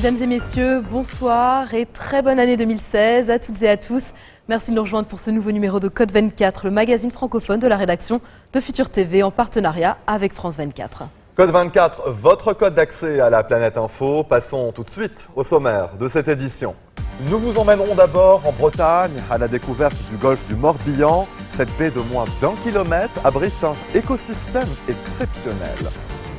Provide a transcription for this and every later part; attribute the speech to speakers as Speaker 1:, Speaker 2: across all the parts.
Speaker 1: Mesdames et messieurs, bonsoir et très bonne année 2016 à toutes et à tous. Merci de nous rejoindre pour ce nouveau numéro de Code 24, le magazine francophone de la rédaction de Futur TV en partenariat avec France 24.
Speaker 2: Code 24, votre code d'accès à la planète info. Passons tout de suite au sommaire de cette édition. Nous vous emmènerons d'abord en Bretagne à la découverte du golfe du Morbihan. Cette baie de moins d'1 kilomètre abrite un écosystème exceptionnel.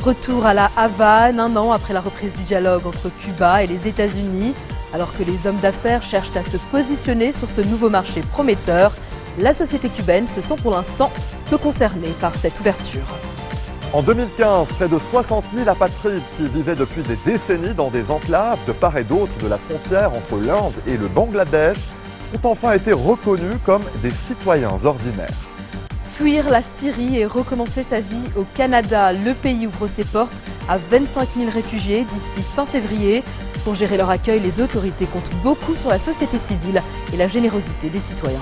Speaker 1: Retour à la Havane, un an après la reprise du dialogue entre Cuba et les États-Unis. Alors que les hommes d'affaires cherchent à se positionner sur ce nouveau marché prometteur, la société cubaine se sent pour l'instant peu concernée par cette ouverture.
Speaker 2: En 2015, près de 60 000 apatrides qui vivaient depuis des décennies dans des enclaves de part et d'autre de la frontière entre l'Inde et le Bangladesh ont enfin été reconnus comme des citoyens ordinaires.
Speaker 1: Fuir la Syrie et recommencer sa vie au Canada, le pays ouvre ses portes à 25 000 réfugiés d'ici fin février. Pour gérer leur accueil, les autorités comptent beaucoup sur la société civile et la générosité des citoyens.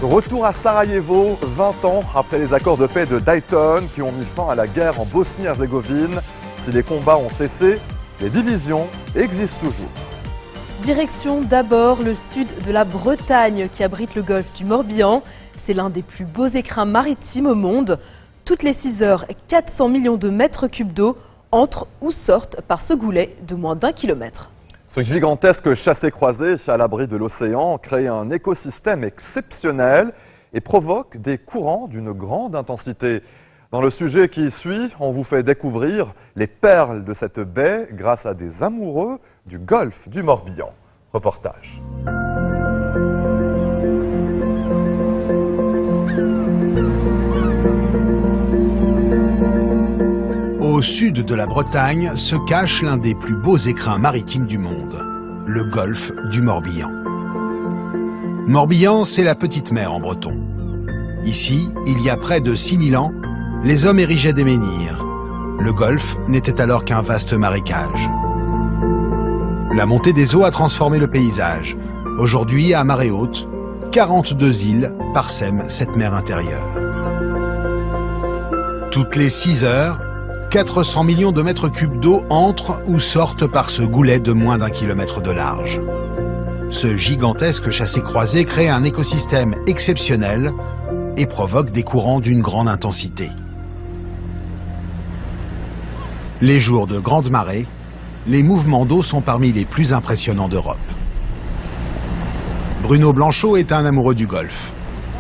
Speaker 2: Retour à Sarajevo, 20 ans après les accords de paix de Dayton qui ont mis fin à la guerre en Bosnie-Herzégovine. Si les combats ont cessé, les divisions existent toujours.
Speaker 1: Direction d'abord le sud de la Bretagne qui abrite le golfe du Morbihan. C'est l'un des plus beaux écrins maritimes au monde. Toutes les 6 heures, 400 millions de mètres cubes d'eau entrent ou sortent par ce goulet de moins d'1 kilomètre.
Speaker 2: Ce gigantesque chassé-croisé à l'abri de l'océan crée un écosystème exceptionnel et provoque des courants d'une grande intensité. Dans le sujet qui suit, on vous fait découvrir les perles de cette baie grâce à des amoureux du golfe du Morbihan. Reportage.
Speaker 3: Au sud de la Bretagne se cache l'un des plus beaux écrins maritimes du monde, le golfe du Morbihan. Morbihan, c'est la petite mer en breton. Ici, il y a près de 6000 ans, les hommes érigeaient des menhirs. Le golfe n'était alors qu'un vaste marécage. La montée des eaux a transformé le paysage. Aujourd'hui, à marée haute, 42 îles parsèment cette mer intérieure. Toutes les 6 heures, 400 millions de mètres cubes d'eau entrent ou sortent par ce goulet de moins d'1 kilomètre de large. Ce gigantesque chassé-croisé crée un écosystème exceptionnel et provoque des courants d'une grande intensité. Les jours de grande marée, les mouvements d'eau sont parmi les plus impressionnants d'Europe. Bruno Blanchot est un amoureux du golfe.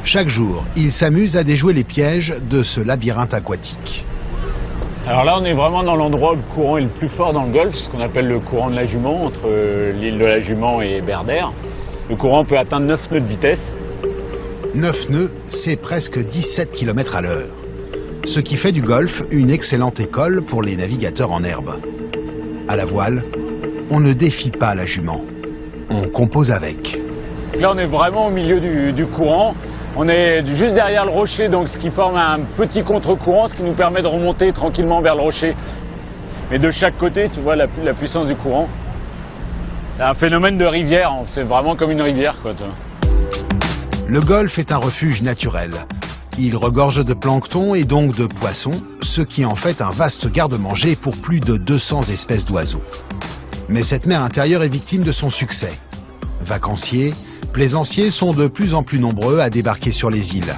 Speaker 3: Chaque jour, il s'amuse à déjouer les pièges de ce labyrinthe aquatique.
Speaker 4: Alors là, on est vraiment dans l'endroit où le courant est le plus fort dans le golfe, ce qu'on appelle le courant de la Jument, entre l'île de la Jument et Berdères. Le courant peut atteindre 9 nœuds de vitesse.
Speaker 3: 9 nœuds, c'est presque 17 km à l'heure. Ce qui fait du golfe une excellente école pour les navigateurs en herbe. À la voile, on ne défie pas la Jument, on compose avec.
Speaker 4: Là, on est vraiment au milieu du courant. On est juste derrière le rocher, donc ce qui forme un petit contre-courant, ce qui nous permet de remonter tranquillement vers le rocher. Mais de chaque côté, tu vois la puissance du courant. C'est un phénomène de rivière, c'est vraiment comme une rivière, quoi.
Speaker 3: Le golfe est un refuge naturel. Il regorge de plancton et donc de poissons, ce qui en fait un vaste garde-manger pour plus de 200 espèces d'oiseaux. Mais cette mer intérieure est victime de son succès. Vacanciers, plaisanciers sont de plus en plus nombreux à débarquer sur les îles,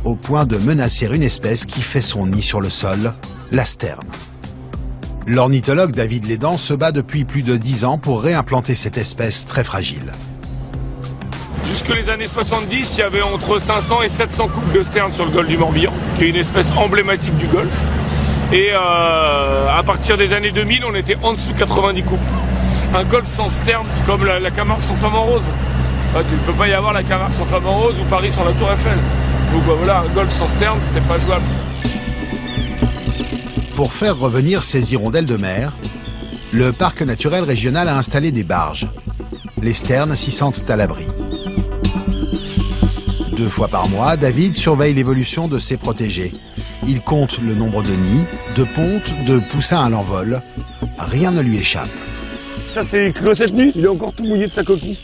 Speaker 3: au point de menacer une espèce qui fait son nid sur le sol, la sterne. L'ornithologue David Lédan se bat depuis plus de 10 ans pour réimplanter cette espèce très fragile.
Speaker 5: Jusque les années 70, il y avait entre 500 et 700 couples de sterne sur le golfe du Morbihan, qui est une espèce emblématique du golfe. Et à partir des années 2000, on était en dessous de 90 couples. Un golfe sans sterne, c'est comme la Camargue sans femme en rose. Tu ne peux pas y avoir la Camargue sans femme en rose ou Paris sans la Tour Eiffel. Donc voilà, un golfe sans sterne, c'était pas jouable.
Speaker 3: Pour faire revenir ces hirondelles de mer, le parc naturel régional a installé des barges. Les sternes s'y sentent à l'abri. 2 fois par mois, David surveille l'évolution de ses protégés. Il compte le nombre de nids, de pontes, de poussins à l'envol. Rien ne lui échappe.
Speaker 5: Ça, c'est clos cette nuit, il est encore tout mouillé de sa coquille.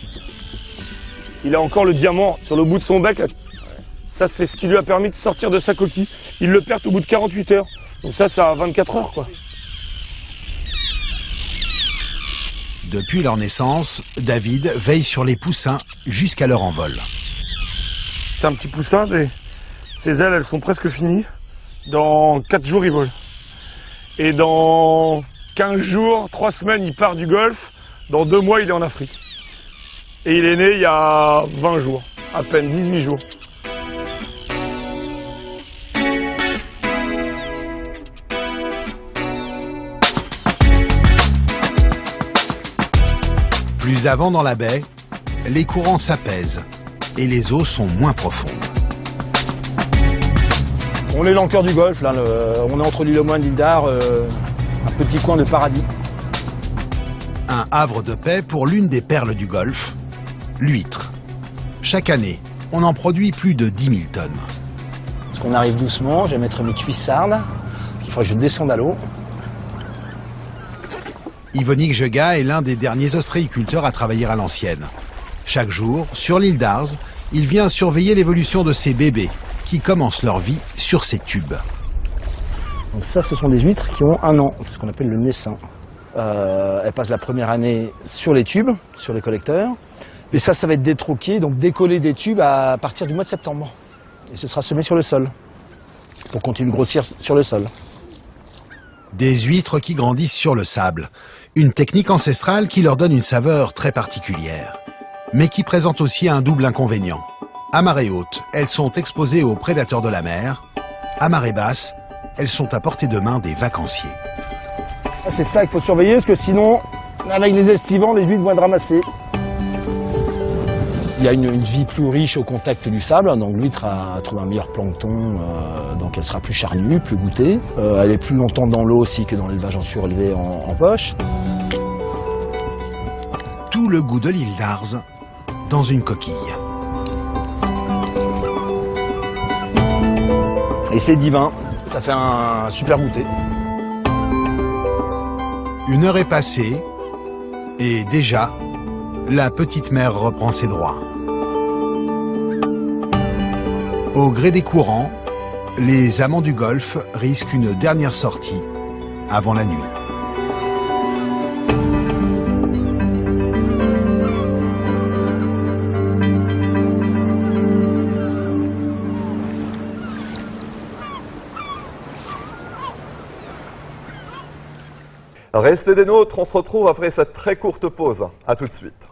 Speaker 5: Il a encore le diamant sur le bout de son bec. Ça, c'est ce qui lui a permis de sortir de sa coquille. Il le perd au bout de 48 heures. Donc ça à 24 heures, quoi.
Speaker 3: Depuis leur naissance, David veille sur les poussins jusqu'à leur envol.
Speaker 6: C'est un petit poussin, mais ses ailes, elles sont presque finies. Dans 4 jours, il vole. Et dans 15 jours, 3 semaines, il part du Golfe. Dans 2 mois, il est en Afrique. Et il est né il y a 20 jours, à peine 18 jours.
Speaker 3: Plus avant dans la baie, les courants s'apaisent et les eaux sont moins profondes.
Speaker 7: On est dans le cœur du Golfe, là, on est entre l'île aux Moines et l'île d'Ar, un petit coin de paradis.
Speaker 3: Un havre de paix pour l'une des perles du Golfe, l'huître. Chaque année, on en produit plus de 10 000 tonnes.
Speaker 7: Parce qu'on arrive doucement, je vais mettre mes cuissardes, il faudrait que je descende à l'eau.
Speaker 3: Yvonique Jega est l'un des derniers ostréiculteurs à travailler à l'ancienne. Chaque jour, sur l'île d'Ars, il vient surveiller l'évolution de ces bébés qui commencent leur vie sur ces tubes.
Speaker 7: Donc ça, ce sont des huîtres qui ont 1 an, c'est ce qu'on appelle le naissin. Elles passent la première année sur les tubes, sur les collecteurs. Et ça va être détroqué, donc décoller des tubes à partir du mois de septembre. Et ce sera semé sur le sol, pour continuer de grossir sur le sol.
Speaker 3: Des huîtres qui grandissent sur le sable. Une technique ancestrale qui leur donne une saveur très particulière, mais qui présente aussi un double inconvénient. À marée haute, elles sont exposées aux prédateurs de la mer. À marée basse, elles sont à portée de main des vacanciers.
Speaker 7: C'est ça qu'il faut surveiller, parce que sinon, avec les estivants, les huîtres vont être ramassées. Il y a une vie plus riche au contact du sable, donc l'huître a trouvé un meilleur plancton, donc elle sera plus charnue, plus goûtée. Elle est plus longtemps dans l'eau aussi que dans l'élevage en surélevé en poche.
Speaker 3: Tout le goût de l'île d'Ars dans une coquille.
Speaker 7: Et c'est divin, ça fait un super goûter.
Speaker 3: 1 heure est passée et déjà, la petite mer reprend ses droits. Au gré des courants, les amants du Golfe risquent une dernière sortie avant la nuit.
Speaker 2: Restez des nôtres, on se retrouve après cette très courte pause. À tout de suite.